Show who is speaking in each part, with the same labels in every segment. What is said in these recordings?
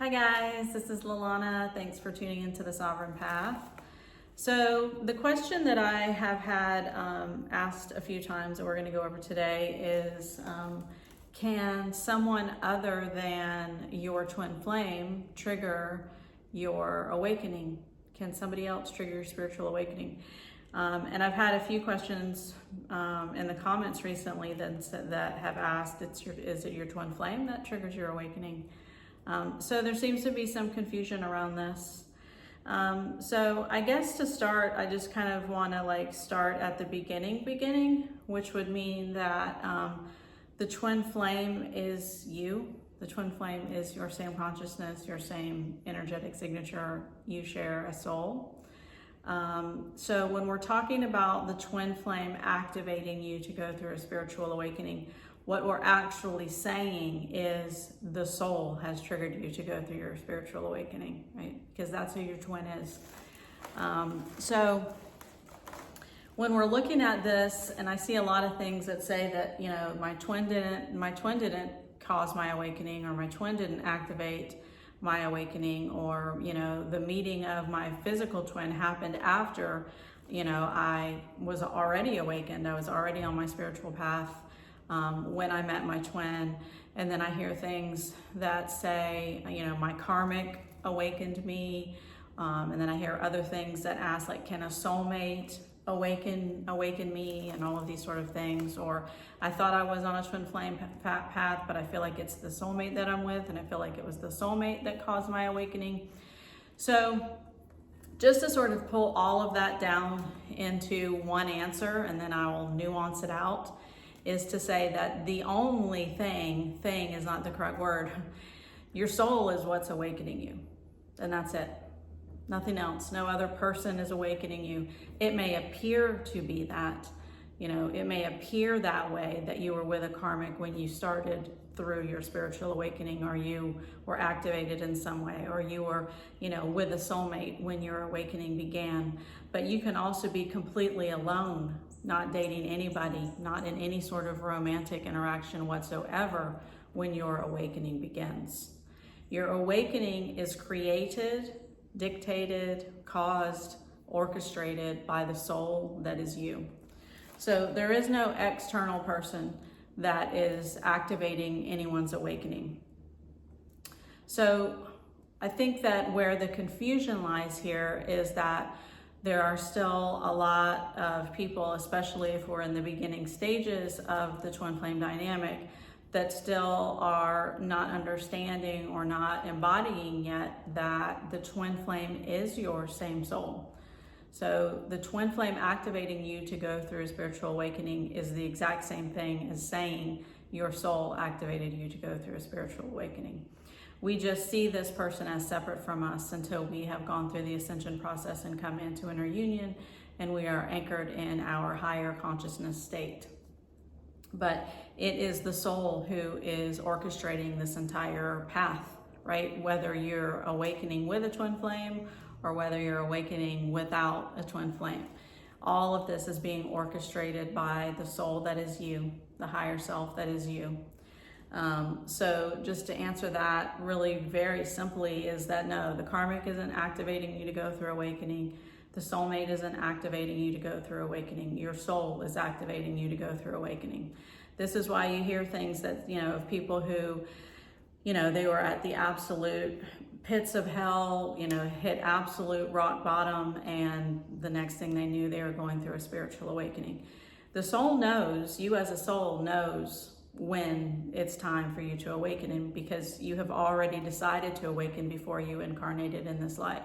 Speaker 1: Hi guys, this is Lalana. Thanks for tuning into the Sovereign Path. So the question that I have had asked a few times that we're going to go over today is, can someone other than your twin flame trigger your awakening? Can somebody else trigger your spiritual awakening? And I've had a few questions in the comments recently that have asked, is it your twin flame that triggers your awakening? So there seems to be some confusion around this. So I guess to start, I just kind of want to start at the beginning, which would mean that the twin flame is you. The twin flame is your same consciousness, your same energetic signature. You share a soul. So when we're talking about the twin flame activating you to go through a spiritual awakening, what we're actually saying is the soul has triggered you to go through your spiritual awakening, right? Because that's who your twin is. So when we're looking at this, and I see a lot of things that say that, you know, my twin didn't cause my awakening, or my twin didn't activate my awakening, or, you know, the meeting of my physical twin happened after, you know, I was already awakened. I was already on my spiritual path when I met my twin. And then I hear things that say, you know, my karmic awakened me. And then I hear other things that ask, like, can a soulmate awaken me, and all of these sort of things. Or I thought I was on a twin flame path, but I feel like it's the soulmate that I'm with, and I feel like it was the soulmate that caused my awakening. So just to sort of pull all of that down into one answer, and then I will nuance it out, is to say that the only thing is not the correct word. Your soul is what's awakening you, and that's it. Nothing else. No other person is awakening you. It may appear to be that, you know, it may appear that way, that you were with a karmic when you started through your spiritual awakening, or you were activated in some way, or you were, you know, with a soulmate when your awakening began. But you can also be completely alone, not dating anybody, not in any sort of romantic interaction whatsoever when your awakening begins. Your awakening is created, dictated, caused, orchestrated by the soul that is you. So there is no external person that is activating anyone's awakening. So I think that where the confusion lies here is that there are still a lot of people, especially if we're in the beginning stages of the twin flame dynamic, that still are not understanding or not embodying yet that the twin flame is your same soul. So the twin flame activating you to go through a spiritual awakening is the exact same thing as saying your soul activated you to go through a spiritual awakening. We just see this person as separate from us until we have gone through the ascension process and come into inner union, and we are anchored in our higher consciousness state. But it is the soul who is orchestrating this entire path, right? Whether you're awakening with a twin flame or whether you're awakening without a twin flame. All of this is being orchestrated by the soul that is you, the higher self that is you. So just to answer that really very simply is that no, the karmic isn't activating you to go through awakening. The soulmate isn't activating you to go through awakening. Your soul is activating you to go through awakening. This is why you hear things that, you know, of people who, you know, they were at the absolute pits of hell, you know, hit absolute rock bottom, and the next thing they knew, they were going through a spiritual awakening. The soul knows, you as a soul knows when it's time for you to awaken, and because you have already decided to awaken before you incarnated in this life.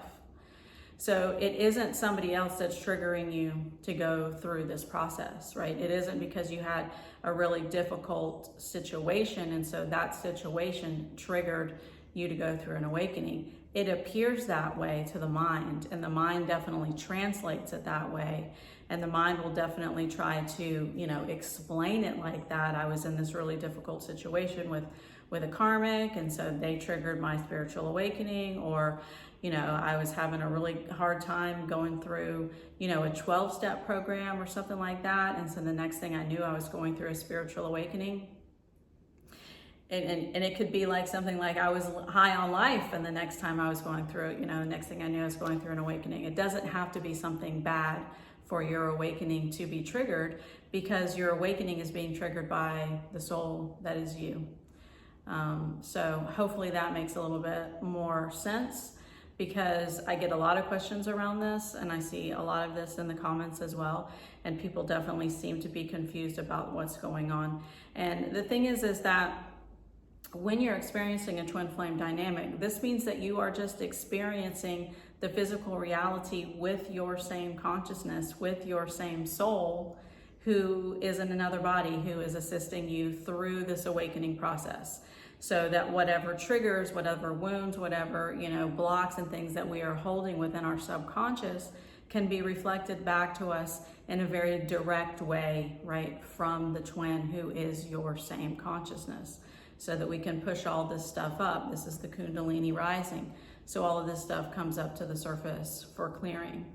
Speaker 1: So it isn't somebody else that's triggering you to go through this process, right? It isn't because you had a really difficult situation and so that situation triggered you to go through an awakening. It appears that way to the mind, and the mind definitely translates it that way. And the mind will definitely try to, you know, explain it like that. I was in this really difficult situation with a karmic, and so they triggered my spiritual awakening, or, you know, I was having a really hard time going through, you know, a 12-step program or something like that. And so the next thing I knew, I was going through a spiritual awakening. and it could be like something like I was high on life, and the next time I was going through it, the next thing I knew I was going through an awakening. It doesn't have to be something bad for your awakening to be triggered, because your awakening is being triggered by the soul that is you. So hopefully that makes a little bit more sense, because I get a lot of questions around this, and I see a lot of this in the comments as well, and people definitely seem to be confused about what's going on. And the thing is that when you're experiencing a twin flame dynamic, this means that you are just experiencing the physical reality with your same consciousness, with your same soul, who is in another body, who is assisting you through this awakening process. So that whatever triggers, whatever wounds, whatever, blocks and things that we are holding within our subconscious can be reflected back to us in a very direct way, right, from the twin who is your same consciousness, so that we can push all this stuff up. This is the Kundalini rising. So all of this stuff comes up to the surface for clearing.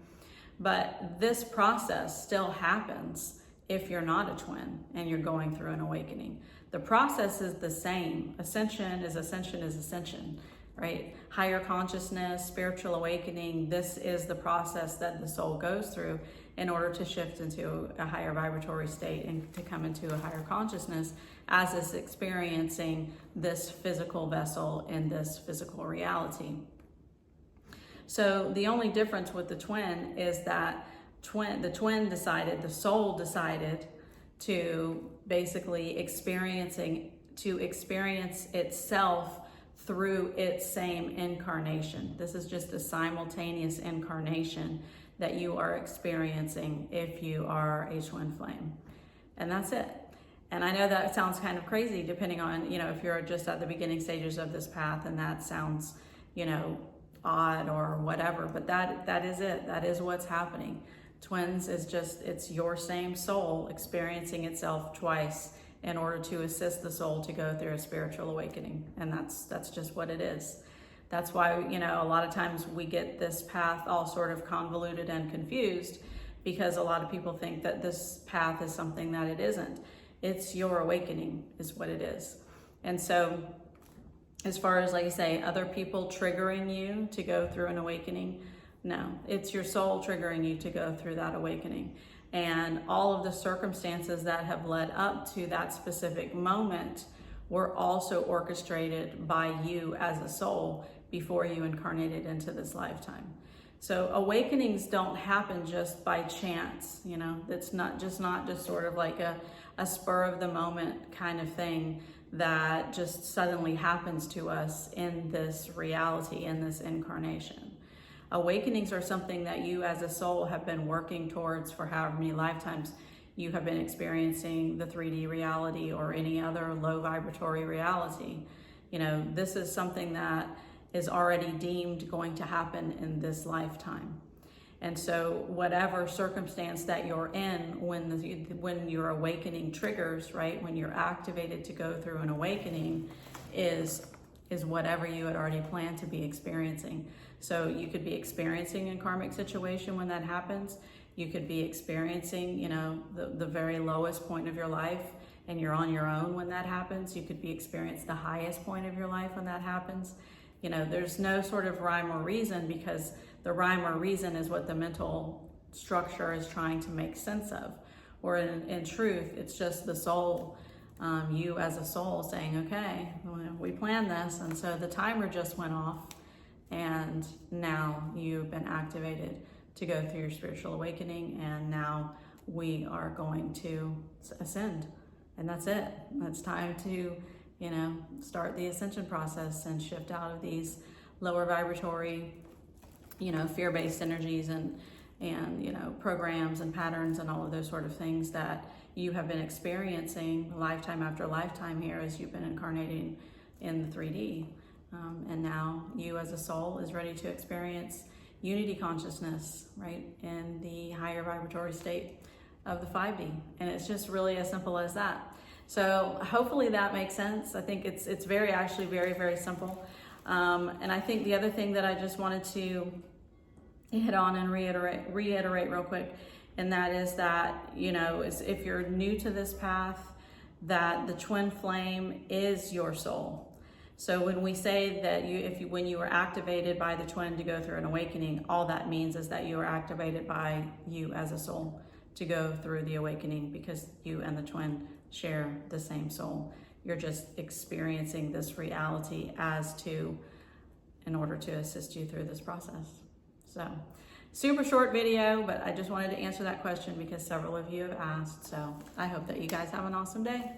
Speaker 1: But this process still happens if you're not a twin and you're going through an awakening. The process is the same. Ascension is ascension, right? Higher consciousness, spiritual awakening, this is the process that the soul goes through in order to shift into a higher vibratory state and to come into a higher consciousness as it's experiencing this physical vessel in this physical reality. So the only difference with the twin is that the soul decided to basically experience itself through its same incarnation. This is just a simultaneous incarnation that you are experiencing if you are a twin flame. And that's it. And I know that sounds kind of crazy depending on, if you're just at the beginning stages of this path, and that sounds, odd or whatever, but that is it. That is what's happening. Twins is just, it's your same soul experiencing itself twice in order to assist the soul to go through a spiritual awakening. And that's just what it is. That's why, a lot of times we get this path all sort of convoluted and confused, because a lot of people think that this path is something that it isn't. It's your awakening is what it is. And so as far as, like I say, other people triggering you to go through an awakening, no, it's your soul triggering you to go through that awakening. And all of the circumstances that have led up to that specific moment were also orchestrated by you as a soul before you incarnated into this lifetime. So awakenings don't happen just by chance, It's not just sort of like a spur of the moment kind of thing that just suddenly happens to us in this reality, in this incarnation. Awakenings are something that you as a soul have been working towards for however many lifetimes you have been experiencing the 3D reality or any other low vibratory reality. This is something that is already deemed going to happen in this lifetime. And so whatever circumstance that you're in when your awakening triggers, right, when you're activated to go through an awakening is whatever you had already planned to be experiencing. So you could be experiencing a karmic situation when that happens. You could be experiencing, the very lowest point of your life and you're on your own when that happens. You could be experiencing the highest point of your life when that happens. There's no sort of rhyme or reason, because the rhyme or reason is what the mental structure is trying to make sense of. Or in truth, it's just the soul, you as a soul saying, okay, we planned this, and so the timer just went off, and now you've been activated to go through your spiritual awakening, and now we are going to ascend. And that's it. It's time to, start the ascension process and shift out of these lower vibratory, fear-based energies and programs and patterns and all of those sort of things that you have been experiencing lifetime after lifetime here as you've been incarnating in the 3D. And now you as a soul is ready to experience unity consciousness, right, in the higher vibratory state of the 5D. And it's just really as simple as that. So hopefully that makes sense. I think it's actually very, very simple. And I think the other thing that I just wanted to hit on and reiterate real quick, and that is that, if you're new to this path, that the twin flame is your soul. So when we say that when you were activated by the twin to go through an awakening, all that means is that you were activated by you as a soul to go through the awakening, because you and the twin share the same soul. You're just experiencing this reality as two in order to assist you through this process. So, super short video, but I just wanted to answer that question because several of you have asked. So I hope that you guys have an awesome day.